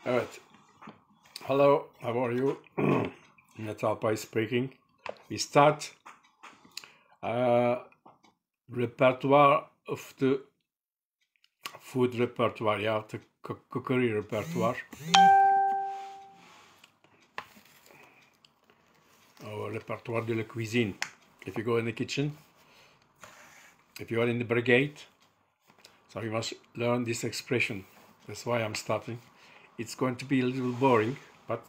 Evet. Hello, how are you? Natalpai speaking. We start uh, repertoire of the food repertoire, yeah, the cookery repertoire, or repertoire de la cuisine. If you go in the kitchen, if you are in the brigade, so you must learn this expression. That's why I'm starting. It's going to be a little boring, but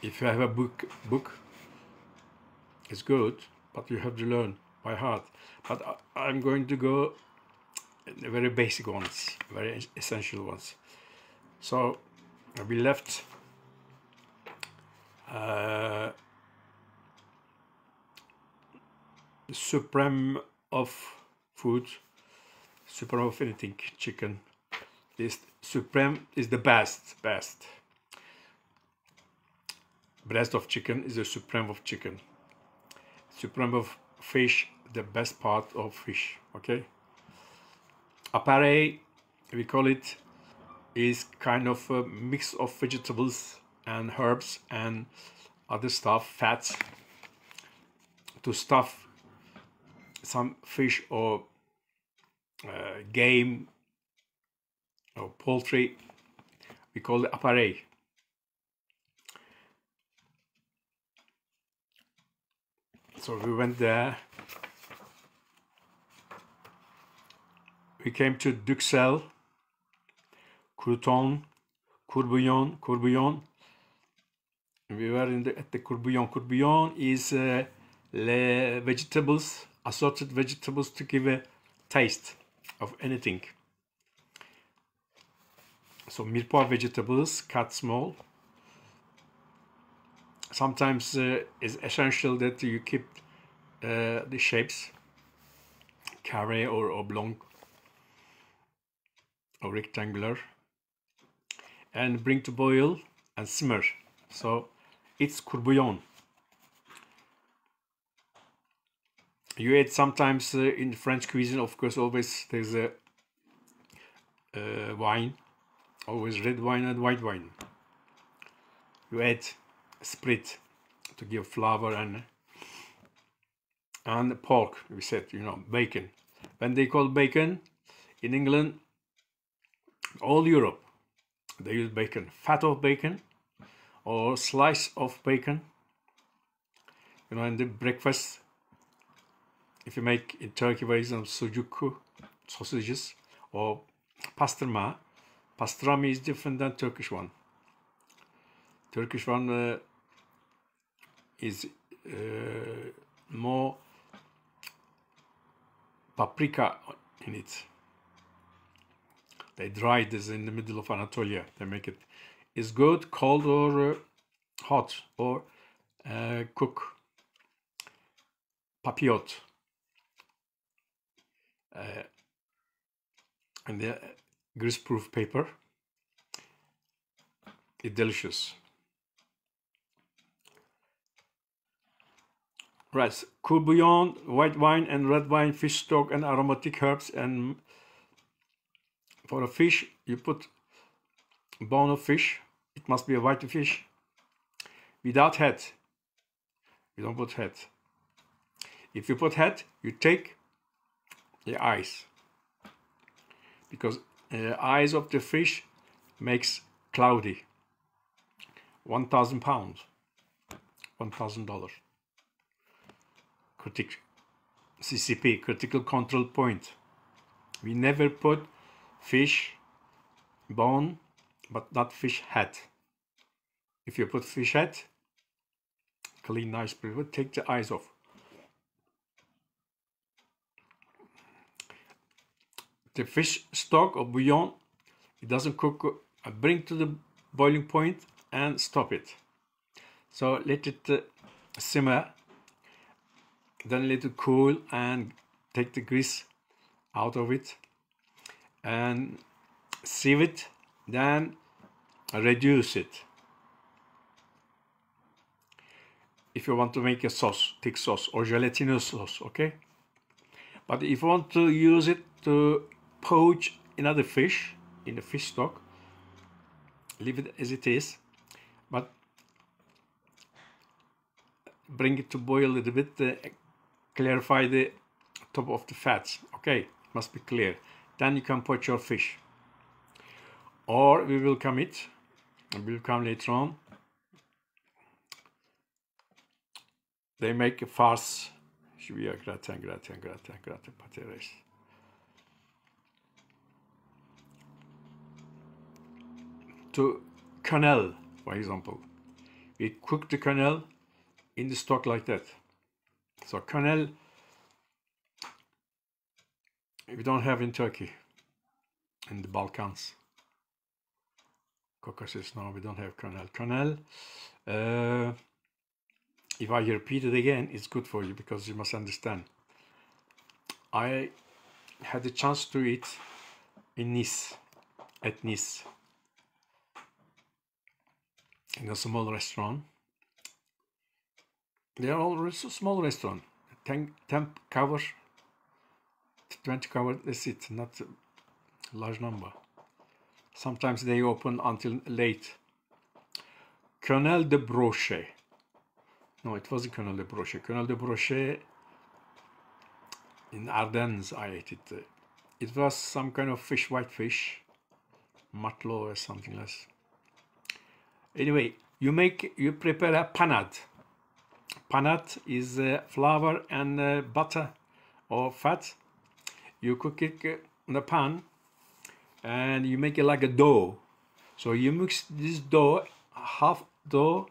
if you have a book, it's good, but you have to learn by heart. But I'm going to go the very basic ones, very essential ones. So we left the supreme of food, supreme of anything, chicken. This supreme is the best. Breast of chicken is the supreme of chicken. Supreme of fish, the best part of fish. Okay. Appareil, we call it, is kind of a mix of vegetables and herbs and other stuff, fats, to stuff some fish or game or poultry. We call it appareil. So we went there. We came to Duxelles, Crouton, Courbillon. We were at the Courbillon. Courbillon is the vegetables, assorted vegetables to give a taste of anything. So mirepoix vegetables, cut small. Sometimes it's essential that you keep the shapes, carré or oblong or rectangular, and bring to boil and simmer. So it's courbillon. You add sometimes in French cuisine, of course, always there's a wine, always red wine and white wine. You add sprit to give flavor and pork. We said, bacon. When they call bacon in England, all Europe, they use bacon, fat of bacon or slice of bacon. In the breakfast, if you make in Turkey, for example, sucuk sausages or pastrama. Pastrami is different than Turkish one. Turkish one is more paprika in it. They dry this in the middle of Anatolia. They make it. It's good, cold or hot, or cook. Papillote. And the grease-proof paper. It's delicious. Right, courbillon, white wine and red wine, fish stock and aromatic herbs. And for a fish, you put bone of fish. It must be a white fish without head. You don't put head. If you put head, you take the eyes, because eyes of the fish makes cloudy. 1,000 pounds, $1,000. CCP, critical control point. We never put fish bone, but not fish head. If you put fish head, clean, nice, but take the eyes off. The fish stock or bouillon, it doesn't cook. Bring to the boiling point and stop it. So let it simmer. Then let it cool and take the grease out of it and sieve it. Then reduce it. If you want to make a sauce, thick sauce or gelatinous sauce, okay? But if you want to use it to poach another fish in the fish stock, Leave it as it is, but bring it to boil a little bit, clarify the top of the fats. Okay, it must be clear. Then you can put your fish. Or we will come later on. They make a farce. Gratin, pâté. To quenelle, for example. We cook the quenelle in the stock like that. So quenelle, we don't have in Turkey, in the Balkans. Caucasus, no, we don't have quenelle. Quenelle, if I repeat it again, it's good for you because you must understand. I had the chance to eat in Nice, at Nice, in a small restaurant. They are all small restaurant, 10 cover, 20 cover, that's it, not a large number. Sometimes they open until late. Quenelle de Brochet. No, it wasn't Quenelle de Brochet. Quenelle de Brochet, in Ardennes I ate it. It was some kind of fish, white fish, matelot or something else. Anyway, you prepare a panade. Panade is flour and butter or fat. You cook it in a pan and you make it like a dough. So you mix this dough, half dough,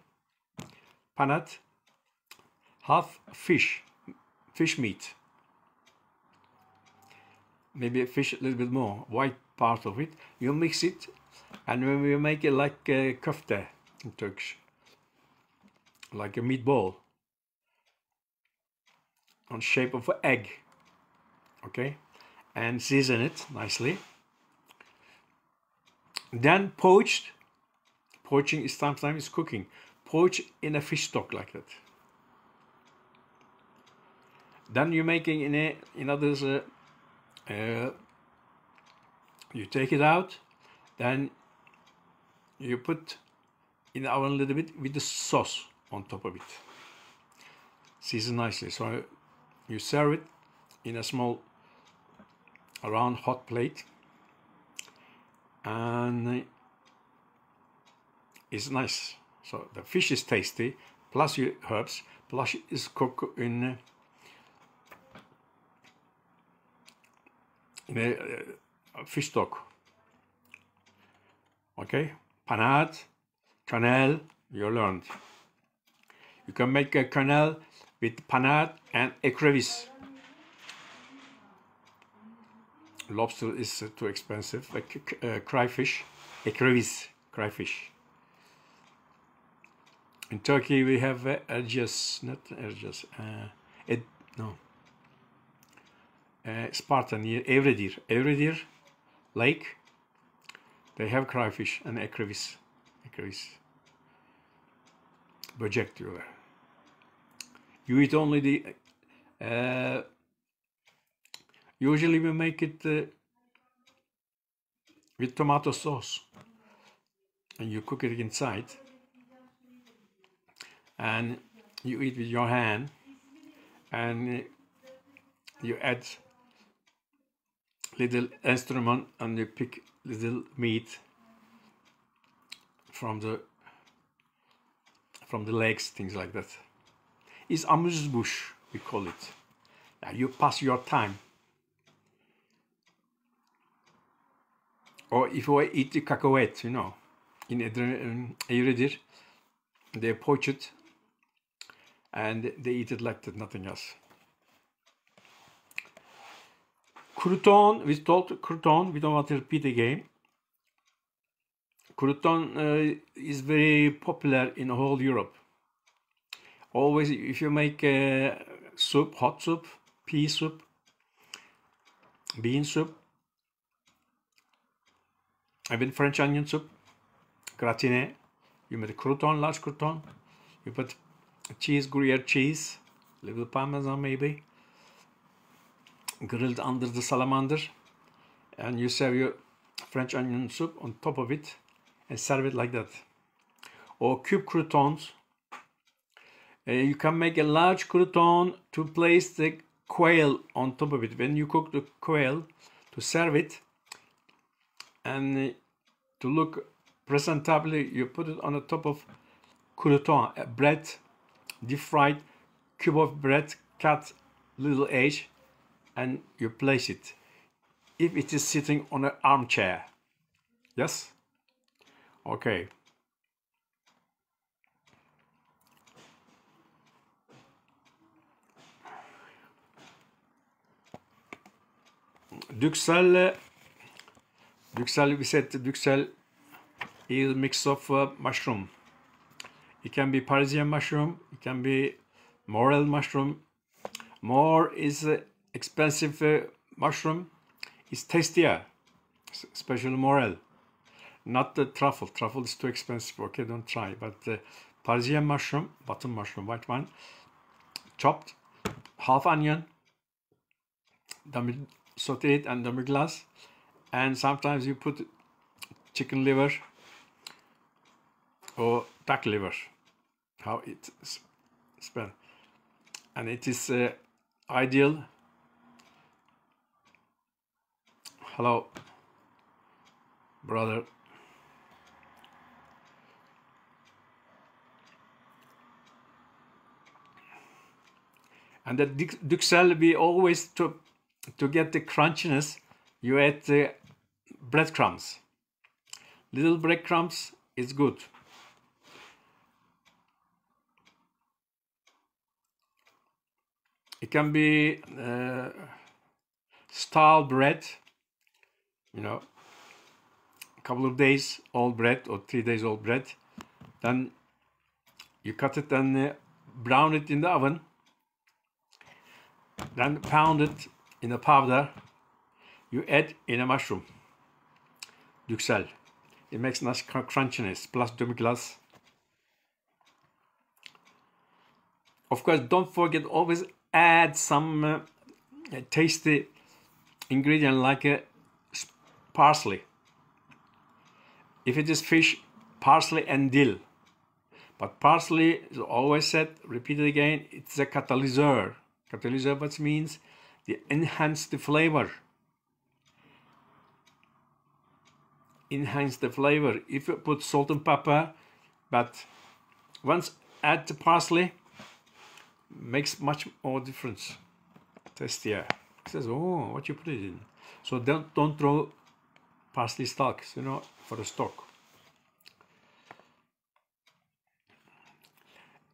panade, half fish meat. Maybe a fish a little bit more, white part of it. You mix it and when we make it like a köfte in Turkish, like a meatball on shape of an egg, okay, and season it nicely. Then poached. Poaching is sometimes cooking. Poach in a fish stock like that. Then you're making in others. You take it out, then you put in the oven a little bit with the sauce on top of it. Season nicely. So you serve it in a small round hot plate, and it's nice. So the fish is tasty, plus your herbs, plus it's cooked in a fish stock. Okay, panade, quenelle, you learned. You can make a quenelle with panade and écrevisse. Lobster is too expensive, like crayfish, écrevisse, crayfish. In Turkey we have Erciyes, not Erciyes, Sparta near Evredir Lake. They have crayfish and écrevisse. Böcek diyorlar. You eat only the. Usually we make it with tomato sauce, and you cook it inside, and you eat with your hand, and you add little instrument and you pick little meat from the legs, things like that. It's amuse-bouche, we call it. You pass your time. Or if you eat the cacahuète, you know, in Evredir, they poach it and they eat it like that, nothing else. Crouton, we told crouton, we don't want to repeat again. Crouton is very popular in whole Europe. Always, if you make soup, hot soup, pea soup, bean soup, even French onion soup, gratiné, you make a crouton, large crouton, you put cheese, Gruyere cheese, little Parmesan maybe, grilled under the salamander, and you serve your French onion soup on top of it, and serve it like that. Or cube croutons. You can make a large crouton to place the quail on top of it. When you cook the quail, to serve it and to look presentably, you put it on the top of crouton, bread, deep fried cube of bread, cut little edge, and you place it. If it is sitting on an armchair, yes, okay. Duxelles, we said Duxelles is a mix of mushroom. It can be Parisian mushroom, it can be morel mushroom. More is expensive mushroom. It's tastier, especially morel. Not the truffle. Truffle is too expensive. Okay, don't try. But Parisian mushroom, button mushroom, white one, chopped, half onion, saute it and demi-glace, and sometimes you put chicken liver or duck liver. How it spelled, and it is ideal. Hello, brother. And the Duxelles, we always to get the crunchiness, you add the breadcrumbs. Little breadcrumbs is good. It can be stale bread, you know, a couple of days old bread or 3 days old bread. Then you cut it and brown it in the oven. Then pound it in a powder. You add in a mushroom, Duxelles. It makes nice crunchiness plus demi-glace. Of course, don't forget, always add some tasty ingredient like parsley. If it is fish, parsley and dill. But parsley is always said, repeated again, it's a catalyzer. Catalyzer, what means? They enhance the flavor. Enhance the flavor. If you put salt and pepper, but once add the parsley, makes much more difference. Tastier. It says, oh, what you put it in. So don't throw parsley stalks, you know, for the stock.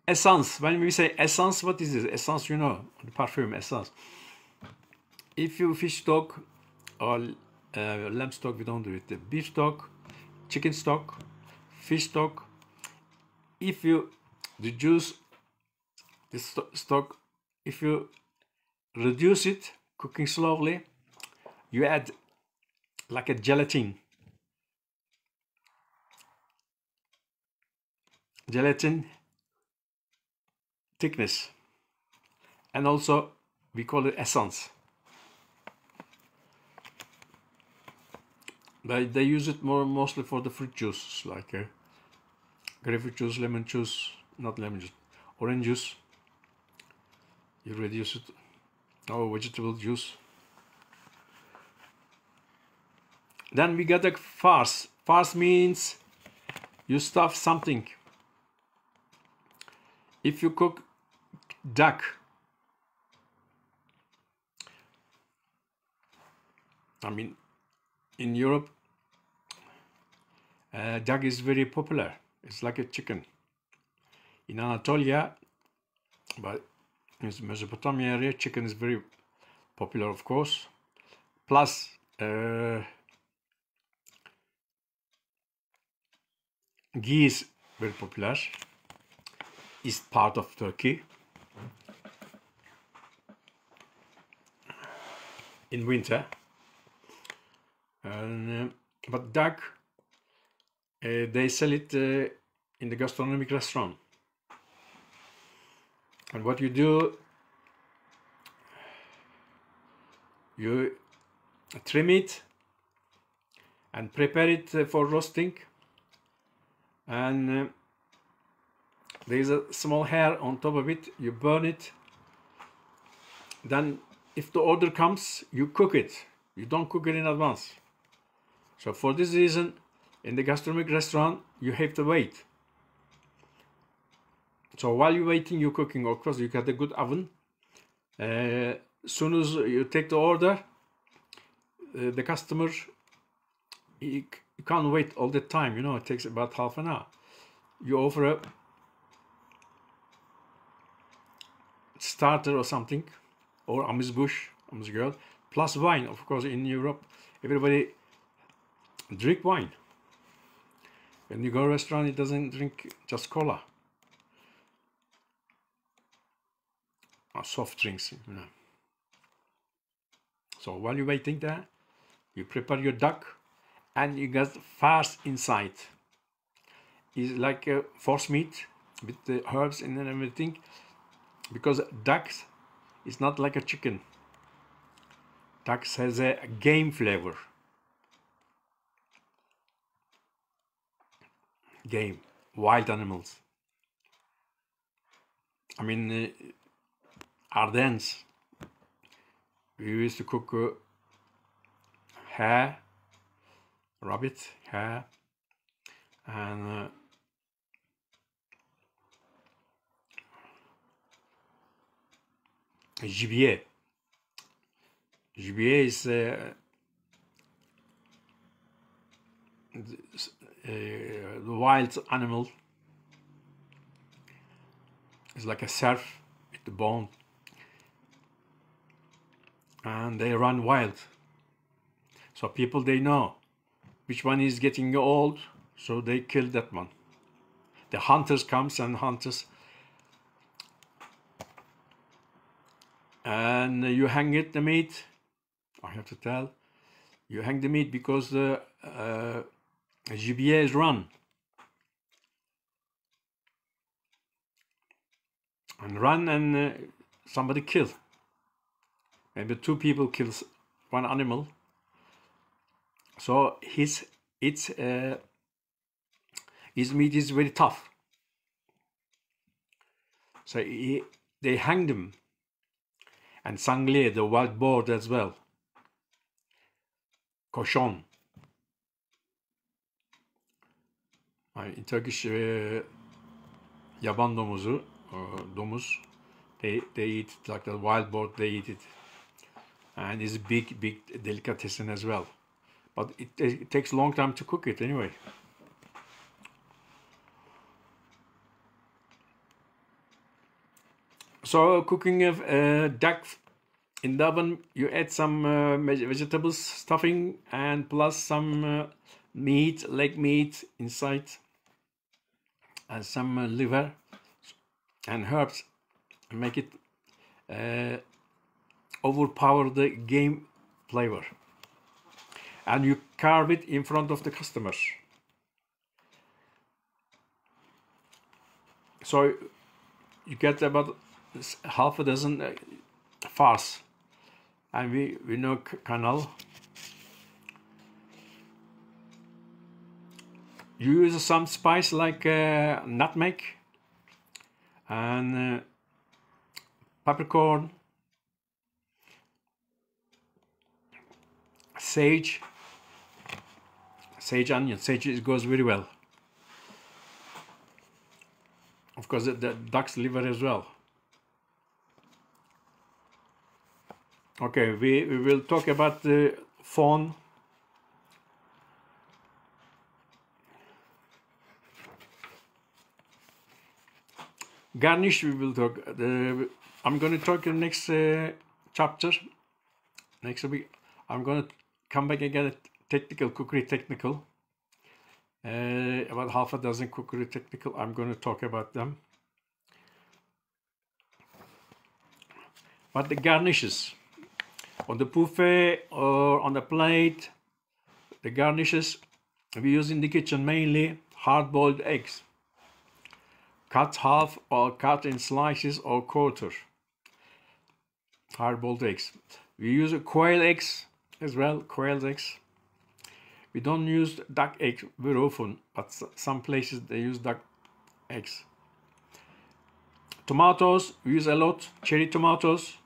Essence. When we say essence, what is this? Essence, you know, the perfume essence. If you fish stock or lamb stock, we don't do it. The beef stock, chicken stock, fish stock. If you reduce the stock, if you reduce it, cooking slowly, you add like a gelatin thickness, and also we call it essence. But they use it mostly for the fruit juice, like grapefruit juice, lemon juice, not lemon juice, orange juice. You reduce it, or vegetable juice. Then we got a farce. Farce means you stuff something. If you cook duck, I mean, in Europe, duck is very popular. It's like a chicken. In Anatolia, but in Mesopotamia area, chicken is very popular, of course. Plus, geese very popular. East part of Turkey. In winter. But duck, they sell it in the gastronomic restaurant. And what you do, you trim it and prepare it for roasting. and there is a small hair on top of it. You burn it. Then if the order comes, you cook it. You don't cook it in advance. So for this reason, in the gastronomic restaurant, you have to wait. So while you're waiting, you're cooking. Of course, you got a good oven. As soon as you take the order, the customer, you can't wait all the time. You know, it takes about half an hour. You offer a starter or something, or amuse-bouche, amuse-gueule, plus wine. Of course, in Europe, everybody drink wine. When you go to a restaurant, it doesn't drink just cola or soft drinks, you know. So while you're waiting there, you prepare your duck, and you got farce inside. It's like a force meat with the herbs and everything, because duck is not like a chicken. Duck has a game flavor. Game, wild animals. I mean, Ardennes, we used to cook hare, rabbit, hare, and gibier. Gibier is the wild animal. It's like a cerf with the bone, and they run wild. So people, they know which one is getting old, so they kill that one. The hunters comes and hunters, and you hang it, the meat. I have to tell, you hang the meat because the gibier is run. And somebody kill. Maybe two people kills one animal. So his meat is very tough. So they hanged him. And sanglier, the wild boar as well. Koshon. In Turkish, yaban domuzu, domuz, they eat it like the wild boar, they eat it. And it's big delicatessen as well. But it takes a long time to cook it anyway. So cooking of duck in the oven, you add some vegetables, stuffing, and plus some meat, leg meat inside, and some liver and herbs, and make it overpower the game flavor. And you carve it in front of the customers. So you get about half a dozen farce. And we know canal. You use some spice like nutmeg and peppercorn, sage onion. Sage goes very well. Of course, the duck's liver as well. Okay, we will talk about the fawn. Garnish we will talk. I'm going to talk in the next chapter. Next week, I'm going to come back again. Cookery technical. About half a dozen cookery technical. I'm going to talk about them. But the garnishes on the buffet or on the plate, the garnishes we use in the kitchen mainly hard-boiled eggs, cut half or cut in slices or quarter. Hard-boiled eggs. We use quail eggs as well, quail eggs. We don't use duck eggs very often, but some places they use duck eggs. Tomatoes, we use a lot. Cherry tomatoes.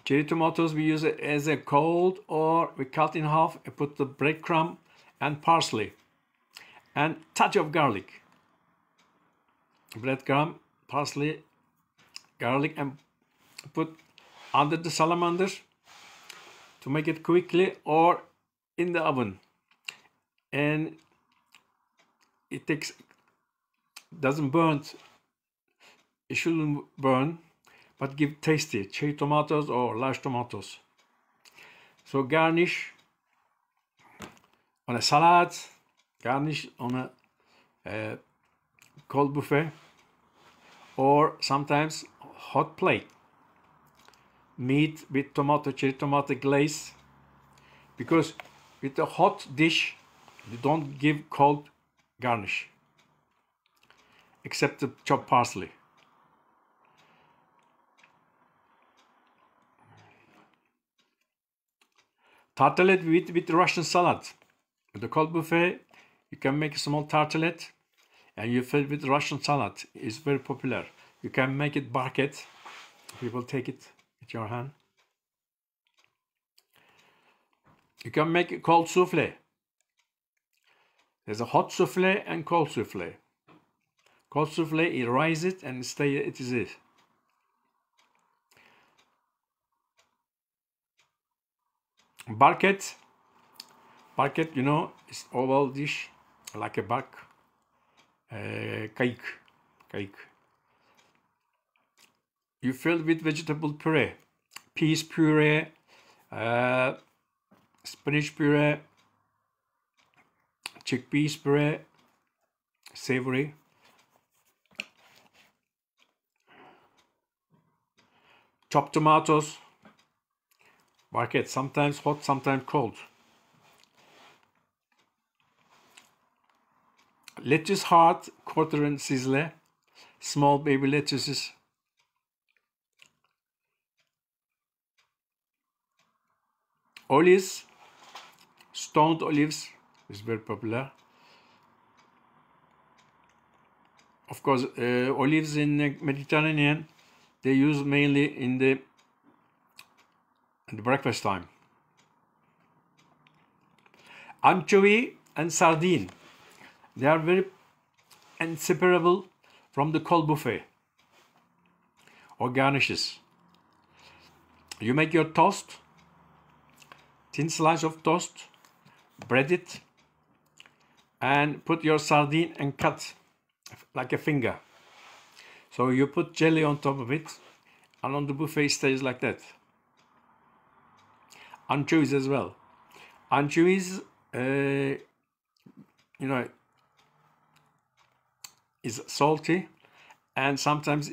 Cherry tomatoes we use it as a cold, or we cut in half and put the breadcrumb and parsley and touch of garlic. Breadcrumb, parsley, garlic, and put under the salamanders to make it quickly, or in the oven. And it doesn't burn. It shouldn't burn, but give tasty cherry tomatoes or large tomatoes. So garnish on a salad, garnish on a cold buffet, or sometimes hot plate. Meat with cherry tomato glaze, because with a hot dish you don't give cold garnish except the chopped parsley. Tartelette with Russian salad. With the cold buffet, you can make a small tartelette and you fill it with Russian salad. It's very popular. You can make it barquette. People take it with your hand. You can make a cold souffle. There's a hot souffle and cold souffle. Cold souffle, you rise it and stay it is it. Barquette, you know, is oval dish like a bark. Kayık. You fill with vegetable puree, peas puree, spinach puree, chickpeas puree, savory. Chopped tomatoes, barquette, sometimes hot, sometimes cold. Lettuce heart, quarter and sizzle, small baby lettuces. Olives, stoned olives is very popular. Of course, olives in the Mediterranean, they use mainly in the breakfast time. Anchovy and sardine, they are very inseparable from the cold buffet or garnishes. You make your toast, thin slice of toast, bread it, and put your sardine and cut like a finger. So you put jelly on top of it, and on the buffet stays like that. Anchovies as well. Anchovies, you know, is salty, and sometimes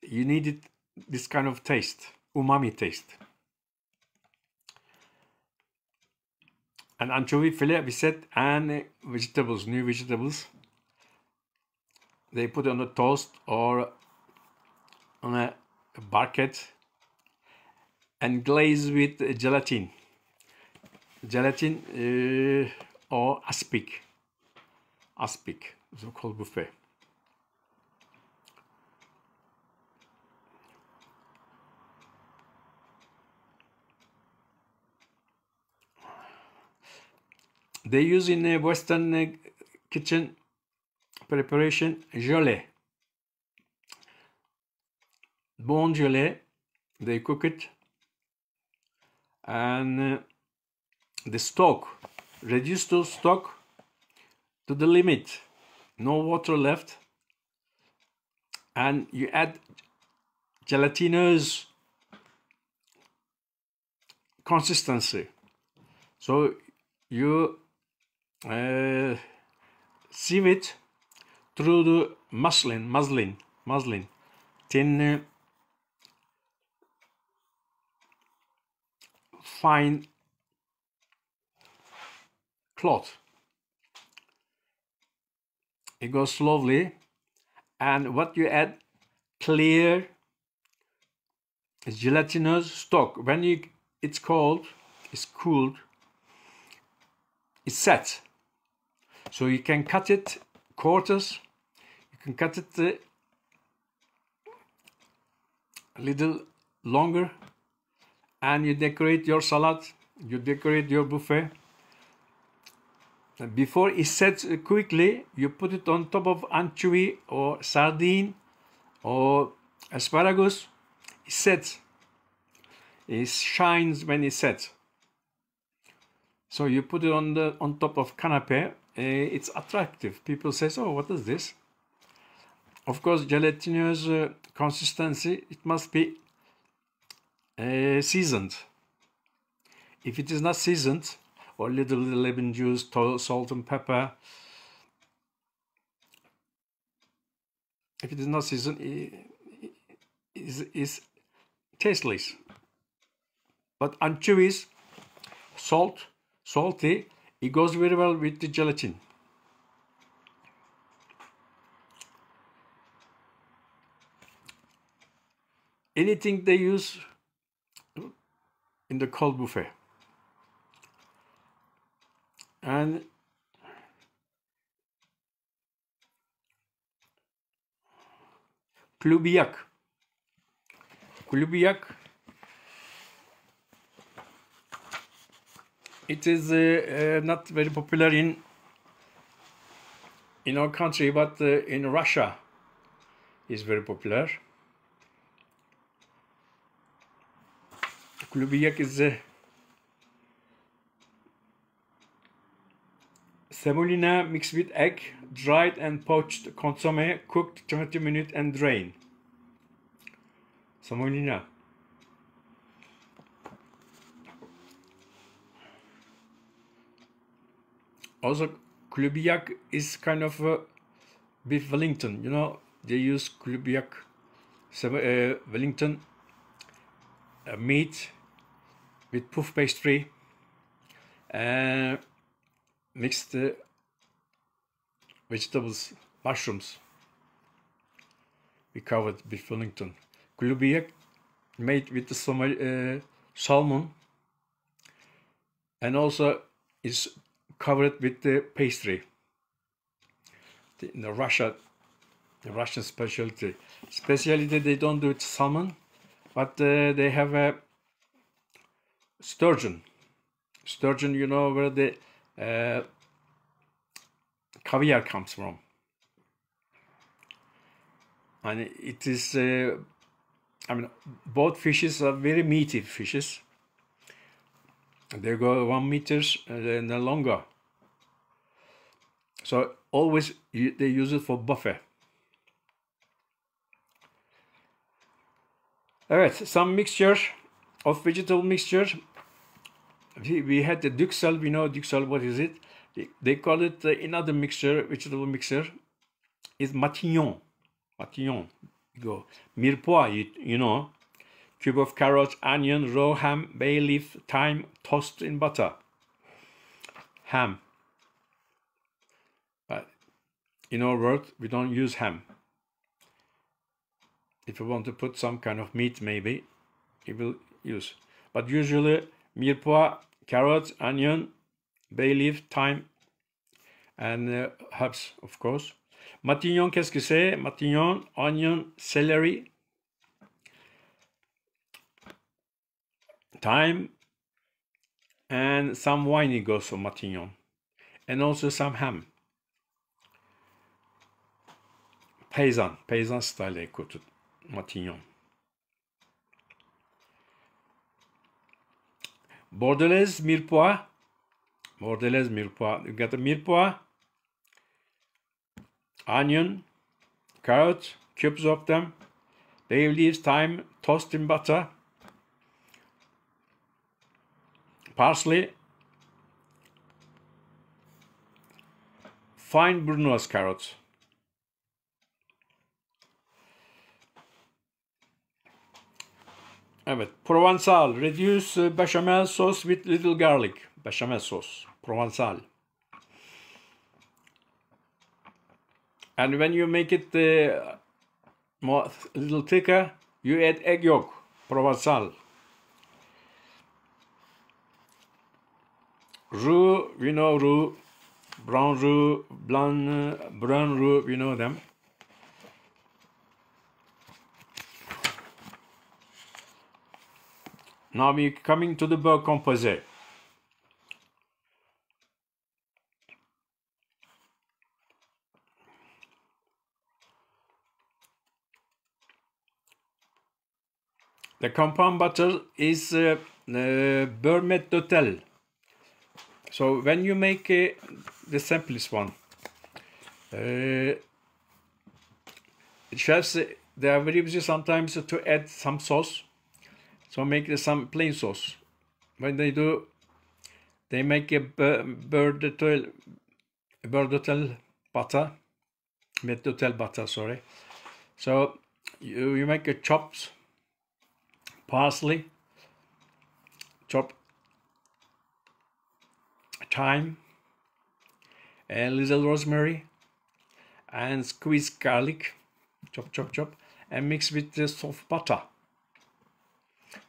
you need it, this kind of taste, umami taste. And anchovy fillet, we said, and vegetables, new vegetables. They put it on a toast or on a barquette and glaze with gelatin. Gelatin or aspic. Aspic, so called buffet. They use in a Western kitchen preparation gelée. Bone gelée, they cook it, and the stock, reduce the stock to the limit, no water left, and you add gelatinous consistency. So you sieve it through the muslin, thin, fine cloth. It goes slowly, and what you add, clear gelatinous stock. When it's cold is cooled, it's set. So you can cut it quarters, you can cut it a little longer, and you decorate your salad, you decorate your buffet. And before it's set quickly, you put it on top of anchovy or sardine or asparagus. It sets. It shines when it's set. So you put it on top of canapé. It's attractive. People say, "Oh, what is this?" Of course, gelatinous consistency. It must be seasoned. If it is not seasoned, or little lemon juice, salt and pepper. If it is not seasoned, it is tasteless. But anchovies, salty, it goes very well with the gelatin. Anything they use in the cold buffet. And klubiyak. Klubiyak, it is not very popular in our country, but in Russia is very popular. Klubiyak is semolina mixed with egg, dried and poached consomme, cooked 20 minutes and drain. Semolina. Also, klubiyak is kind of beef Wellington. You know, they use klubiyak, Wellington meat with puff pastry, mixed vegetables, mushrooms. We covered beef Wellington. Klubiyak made with the salmon, and also is covered with the pastry. The Russian specialty. They don't do it salmon, but they have a sturgeon. Sturgeon, you know where the caviar comes from. And it is, I mean, both fishes are very meaty fishes. They go 1 meter and longer. So always they use it for buffet. Alright, some mixture of vegetable mixture. We had the duxelle. We know duxelle. What is it? They call it another mixture, vegetable mixture, is matignon. Matignon. Go mirepoix. You know, cube of carrots, onion, raw ham, bay leaf, thyme, toast in butter. Ham. But in our world, we don't use ham. If you want to put some kind of meat, maybe you will use. But usually, mirepoix, carrots, onion, bay leaf, thyme, and herbs, of course. Matignon, qu'est-ce que c'est? Matignon, onion, celery, thyme, and some wine goes for matignon, and also some ham. Paysan style they cook it, matignon. Bordelaise mirepoix. You got the mirepoix, onion, carrot, cubes of them, bay leaves, thyme, toast in butter, parsley, fine brunoise carrots. Evet, Provençal. Reduce bechamel sauce with little garlic. Bechamel sauce. Provençal. And when you make it a little thicker, you add egg yolk. Provençal. Roux, we know roux, brown roux, brown roux, we know them. Now we're coming to the beurre composé. The compound butter is beurre maître d'hôtel. So when you make the simplest one, chefs, they are very busy sometimes to add some sauce. So make some plain sauce. When they do, they make a beurre d'hôtel butter, maître d'hôtel butter, sorry. So you make a chopped parsley, chop thyme, a little rosemary, and squeeze garlic, chop, and mix with the soft butter.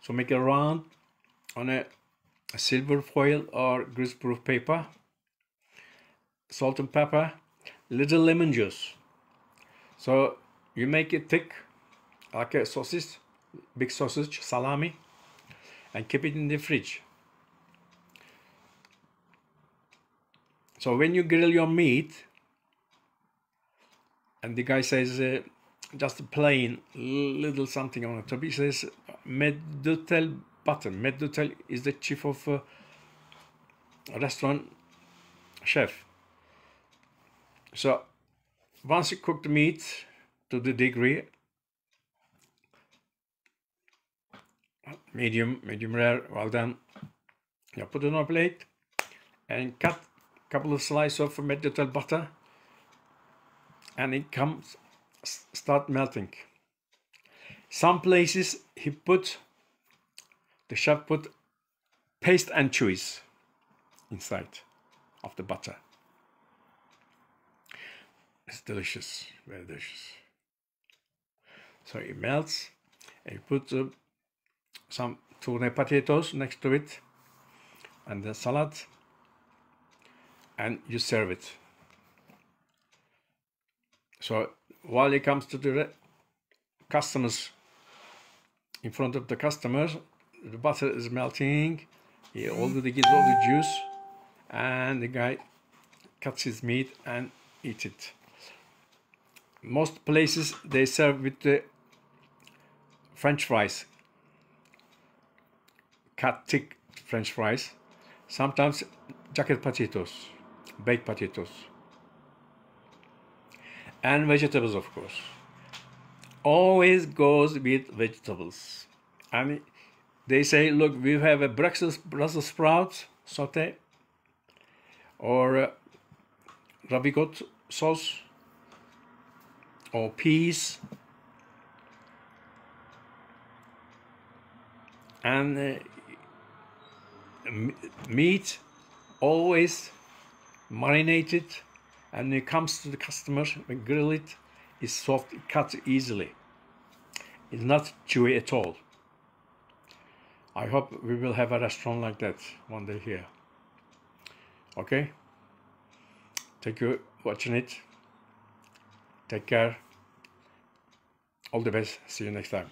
So make a round on a silver foil or greaseproof paper, salt and pepper, little lemon juice. So you make it thick, like a sausage, big sausage, salami, and keep it in the fridge. So when you grill your meat, and the guy says just plain little something on the top, he says maître d'hôtel butter. Maître d'hôtel is the chief of a restaurant chef. So once you cook the meat to the degree, medium rare, well done, you put it on a plate and cut a couple of slices of maître d'hôtel butter, and it comes start melting. Some places the chef put paste anchovies inside of the butter. It's delicious, very delicious. So it melts, and you put some tourne potatoes next to it, and the salad, and you serve it. So while it comes to the customers, in front of the customers, the butter is melting, he already gets all the juice, and the guy cuts his meat and eats it. Most places they serve with the French fries, cut thick French fries, sometimes jacket potatoes, baked potatoes, and vegetables, of course. Always goes with vegetables. And they say, look, we have a Brussels sprouts saute, or ravigote sauce, or peas, and meat always marinated, and when it comes to the customer, when grill it, it's soft, it cuts easily. It's not chewy at all. I hope we will have a restaurant like that one day here. Okay? Thank you for watching it. Take care. All the best. See you next time.